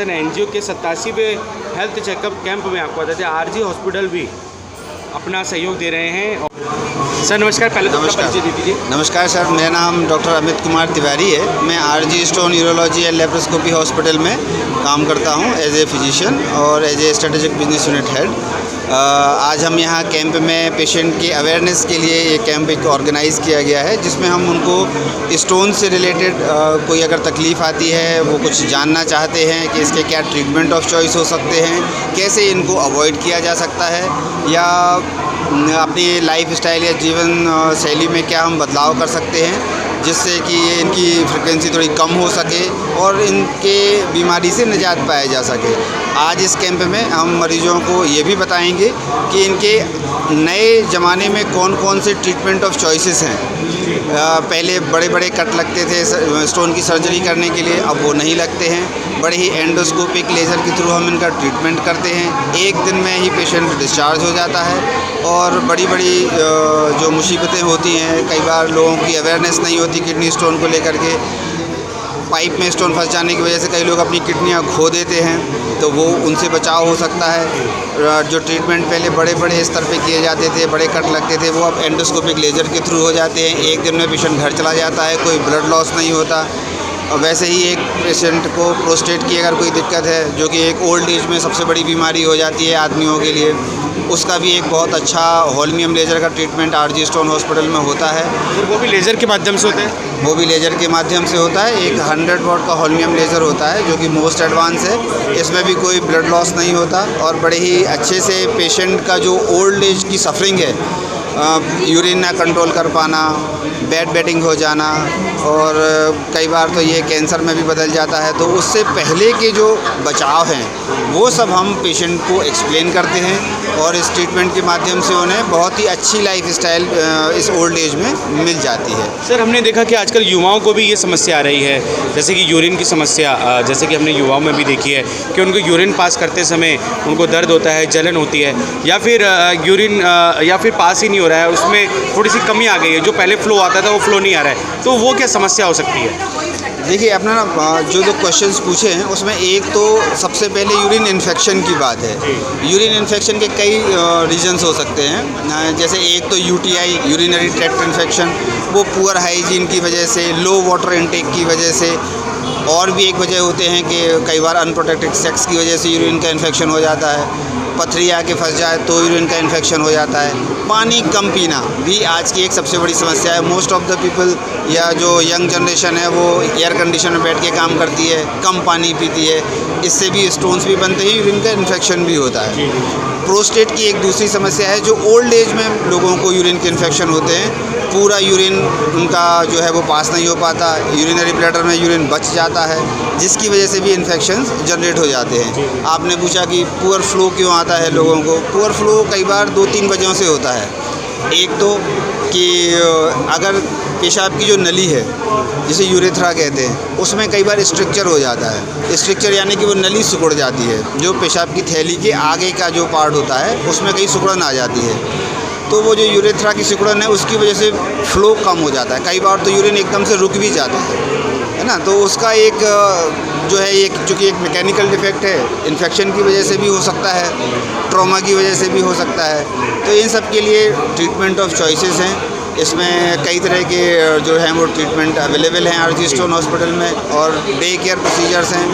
संगठन एनजीओ के 87वें health checkup camp में आपको बताते हैं आरजी हॉस्पिटल भी अपना सहयोग दे रहे हैं। सर नमस्कार, पहले तो अपना परिचय दे दीजिए। नमस्कार सर, मेरा नाम डॉक्टर अमित कुमार तिवारी है। मैं RG stone urology and laparoscopy hospital में काम करता हूं एज ए फिजिशियन और as a strategic business unit head. आज हम यहाँ कैंप में पेशेंट के अवेयरनेस के लिए ये कैंप एक ऑर्गेनाइज़ किया गया है, जिसमें हम उनको स्टोन से रिलेटेड कोई अगर तकलीफ़ आती है, वो कुछ जानना चाहते हैं कि इसके क्या ट्रीटमेंट ऑफ चॉइस हो सकते हैं, कैसे इनको अवॉइड किया जा सकता है, या अपनी लाइफ स्टाइल या जीवन शैली में क्या हम बदलाव कर सकते हैं जिससे कि इनकी फ्रिक्वेंसी थोड़ी कम हो सके और इनके बीमारी से निजात पाया जा सके। आज इस कैंप में हम मरीजों को ये भी बताएंगे कि इनके नए ज़माने में कौन कौन से ट्रीटमेंट ऑफ चॉइसेस हैं। पहले बड़े बड़े कट लगते थे स्टोन की सर्जरी करने के लिए, अब वो नहीं लगते हैं। बड़े ही एंडोस्कोपिक लेज़र के थ्रू हम इनका ट्रीटमेंट करते हैं। एक दिन में ही पेशेंट डिस्चार्ज हो जाता है। और बड़ी बड़ी जो मुसीबतें होती हैं, कई बार लोगों की अवेयरनेस नहीं होती किडनी स्टोन को लेकर के। पाइप में स्टोन फंस जाने की वजह से कई लोग अपनी किडनियाँ खो देते हैं, तो वो उनसे बचाव हो सकता है। जो ट्रीटमेंट पहले बड़े बड़े स्तर पे किए जाते थे, बड़े कट लगते थे, वो अब एंडोस्कोपिक लेज़र के थ्रू हो जाते हैं। एक दिन में पेशेंट घर चला जाता है, कोई ब्लड लॉस नहीं होता। और वैसे ही एक पेशेंट को प्रोस्टेट की अगर कोई दिक्कत है, जो कि एक ओल्ड एज में सबसे बड़ी बीमारी हो जाती है आदमियों के लिए, उसका भी एक बहुत अच्छा होल्मियम लेज़र का ट्रीटमेंट आरजी स्टोन हॉस्पिटल में होता है। वो भी लेज़र के माध्यम से होता है? वो भी लेज़र के माध्यम से होता है। एक 100 वॉट का होल्मियम लेज़र होता है, जो कि मोस्ट एडवांस है। इसमें भी कोई ब्लड लॉस नहीं होता और बड़े ही अच्छे से पेशेंट का जो ओल्ड एज की सफरिंग है, यूरिन ना कंट्रोल कर पाना, बेडिंग हो जाना, और कई बार तो ये कैंसर में भी बदल जाता है, तो उससे पहले के जो बचाव हैं वो सब हम पेशेंट को एक्सप्लेन करते हैं और इस ट्रीटमेंट के माध्यम से उन्हें बहुत ही अच्छी लाइफ स्टाइल इस ओल्ड एज में मिल जाती है। सर हमने देखा कि आजकल युवाओं को भी ये समस्या आ रही है, जैसे कि यूरिन की समस्या, जैसे कि हमने युवाओं में भी देखी है कि उनको यूरिन पास करते समय उनको दर्द होता है, जलन होती है, या फिर यूरिन या फिर पास ही नहीं हो रहा है, उसमें थोड़ी सी कमी आ गई है, जो पहले फ्लो आता था वो फ्लो नहीं आ रहा है, तो वो क्या समस्या हो सकती है? देखिए, अपना जो क्वेश्चंस पूछे हैं उसमें एक तो सबसे पहले यूरिन इन्फेक्शन की बात है। यूरिन इन्फेक्शन के कई रीजंस हो सकते हैं, जैसे एक तो यूटीआई, यूरिनरी ट्रैक्ट इन्फेक्शन, वो पुअर हाइजीन की वजह से, लो वाटर इनटेक की वजह से, और भी एक वजह होते हैं कि कई बार अनप्रोटेक्टेड सेक्स की वजह से यूरिन का इन्फेक्शन हो जाता है। पथरी आके फंस जाए तो यूरिन का इन्फेक्शन हो जाता है। पानी कम पीना भी आज की एक सबसे बड़ी समस्या है। मोस्ट ऑफ द पीपल या जो यंग जनरेशन है वो एयर कंडीशन में बैठ के काम करती है, कम पानी पीती है, इससे भी स्टोन्स भी बनते हैं, यूरिन का इन्फेक्शन भी होता है। प्रोस्टेट की एक दूसरी समस्या है, जो ओल्ड एज में लोगों को यूरिन के इन्फेक्शन होते हैं। पूरा यूरिन उनका जो है वो पास नहीं हो पाता, यूरिनरी ब्लैडर में यूरिन बच जाता है, जिसकी वजह से भी इन्फेक्शंस जनरेट हो जाते हैं। आपने पूछा कि पुअर फ्लो क्यों आता है लोगों को। पुअर फ्लो कई बार 2-3 वजहों से होता है। एक तो कि अगर पेशाब की जो नली है, जिसे यूरेथ्रा कहते हैं, उसमें कई बार स्ट्रक्चर हो जाता है। स्ट्रक्चर यानी कि वो नली सिकुड़ जाती है, जो पेशाब की थैली के आगे का जो पार्ट होता है उसमें कहीं सिकुड़न आ जाती है, तो वो जो यूरेथ्रा की सिकुड़न है उसकी वजह से फ्लो कम हो जाता है। कई बार तो यूरिन एकदम से रुक भी जाता है ना। तो उसका एक जो है ये, चूँकि एक मैकेनिकल डिफेक्ट है, इन्फेक्शन की वजह से भी हो सकता है, ट्रॉमा की वजह से भी हो सकता है। तो इन सब के लिए ट्रीटमेंट ऑफ चॉइसेस हैं। इसमें कई तरह के जो हैं वो ट्रीटमेंट अवेलेबल हैं आरजी स्टोन हॉस्पिटल में, और डे केयर प्रोसीजर्स हैं।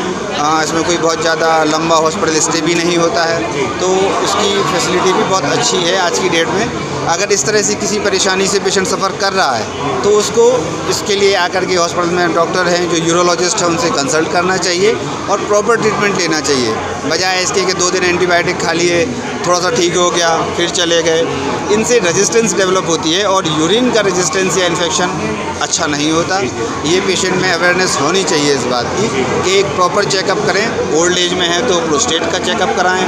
इसमें कोई बहुत ज़्यादा लंबा हॉस्पिटल स्टे भी नहीं होता है, तो उसकी फैसिलिटी भी बहुत अच्छी है आज की डेट में। अगर इस तरह से किसी परेशानी से पेशेंट सफ़र कर रहा है तो उसको इसके लिए आकर के हॉस्पिटल में डॉक्टर हैं जो यूरोलॉजिस्ट हैं, उनसे कंसल्ट करना चाहिए और प्रॉपर ट्रीटमेंट लेना चाहिए, बजाय इसके कि 2 दिन एंटीबायोटिक खा लिए, थोड़ा सा ठीक हो गया, फिर चले गए। इनसे रेजिस्टेंस डेवलप होती है और यूरिन का रेजिस्टेंस या इन्फेक्शन अच्छा नहीं होता। ये पेशेंट में अवेयरनेस होनी चाहिए इस बात की कि एक प्रॉपर चेकअप करें। ओल्ड एज में है तो प्रोस्टेट का चेकअप कराएं।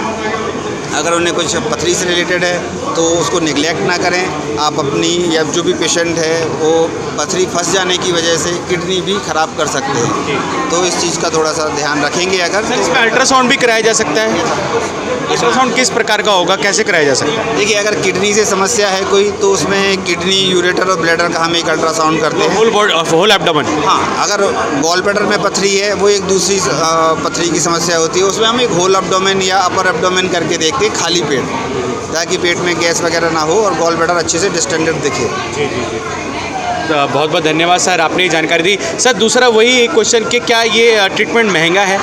अगर उन्हें कुछ पथरी से रिलेटेड है तो उसको निगलेक्ट ना करें। आप अपनी या जो भी पेशेंट है वो पथरी फंस जाने की वजह से किडनी भी ख़राब कर सकते हैं। तो इस चीज़ का थोड़ा सा ध्यान रखेंगे अगर सर इसमें अल्ट्रासाउंड भी कराया जा सकता है? अल्ट्रासाउंड किस प्रकार का होगा, कैसे कराया जा सकता है? देखिए, अगर किडनी से समस्या है कोई तो उसमें किडनी, यूरेटर और ब्लैडर का हम एक अल्ट्रासाउंड करते हैं। Whole abdomen? हाँ, अगर गॉल ब्लैडर में पथरी है वो एक दूसरी पथरी की समस्या होती है, उसमें हम एक होल एब्डोमेन या अपर एब्डोमेन करके देखते हैं खाली पेट, ताकि पेट में गैस वगैरह ना हो और गॉल ब्लैडर अच्छे से डिस्टेंडेड दिखे। बहुत बहुत धन्यवाद सर, आपने ये जानकारी दी। सर दूसरा वही एक क्वेश्चन कि क्या ये ट्रीटमेंट महंगा है?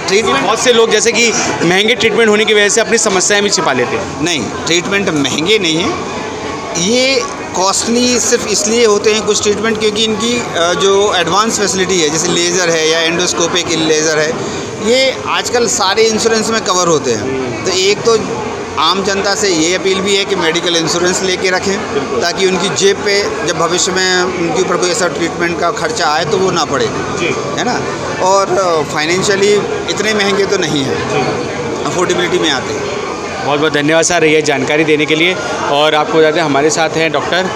ट्रीटमेंट बहुत से लोग जैसे कि महंगे ट्रीटमेंट होने की वजह से अपनी समस्याएं भी छिपा लेते हैं। नहीं, ट्रीटमेंट महंगे नहीं हैं। ये कॉस्टली सिर्फ इसलिए होते हैं कुछ ट्रीटमेंट क्योंकि इनकी जो एडवांस फैसिलिटी है, जैसे लेज़र है या एंडोस्कोपिक लेज़र है, ये आजकल सारे इंश्योरेंस में कवर होते हैं। तो एक तो आम जनता से ये अपील भी है कि मेडिकल इंश्योरेंस लेके रखें, ताकि उनकी जेब पे जब भविष्य में उनके ऊपर कोई ऐसा ट्रीटमेंट का खर्चा आए तो वो ना पड़े, है ना। और फाइनेंशियली इतने महंगे तो नहीं है, अफोर्डेबिलिटी में आते हैं। बहुत बहुत धन्यवाद सर ये जानकारी देने के लिए। और आपको बताते हैं हमारे साथ हैं डॉक्टर,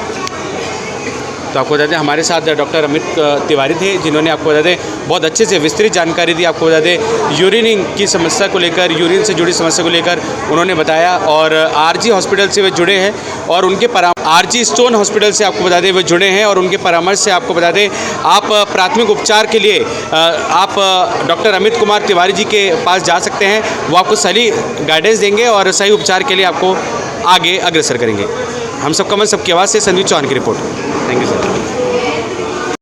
तो आपको बताते हैं हमारे साथ डॉक्टर अमित तिवारी थे, जिन्होंने आपको बताते बहुत अच्छे से विस्तृत जानकारी दी। आपको बताते यूरिनिंग की समस्या को लेकर, यूरिन से जुड़ी समस्या को लेकर उन्होंने बताया। और आरजी हॉस्पिटल से वे जुड़े हैं और उनके आरजी स्टोन हॉस्पिटल से आपको बता दें वे जुड़े हैं और उनके परामर्श से आपको बता दें आप प्राथमिक उपचार के लिए आप डॉक्टर अमित कुमार तिवारी जी के पास जा सकते हैं। वो आपको सही गाइडेंस देंगे और सही उपचार के लिए आपको आगे अग्रसर करेंगे। हम सब कमल सबकी आवाज़ से संदीप चौहान की रिपोर्ट।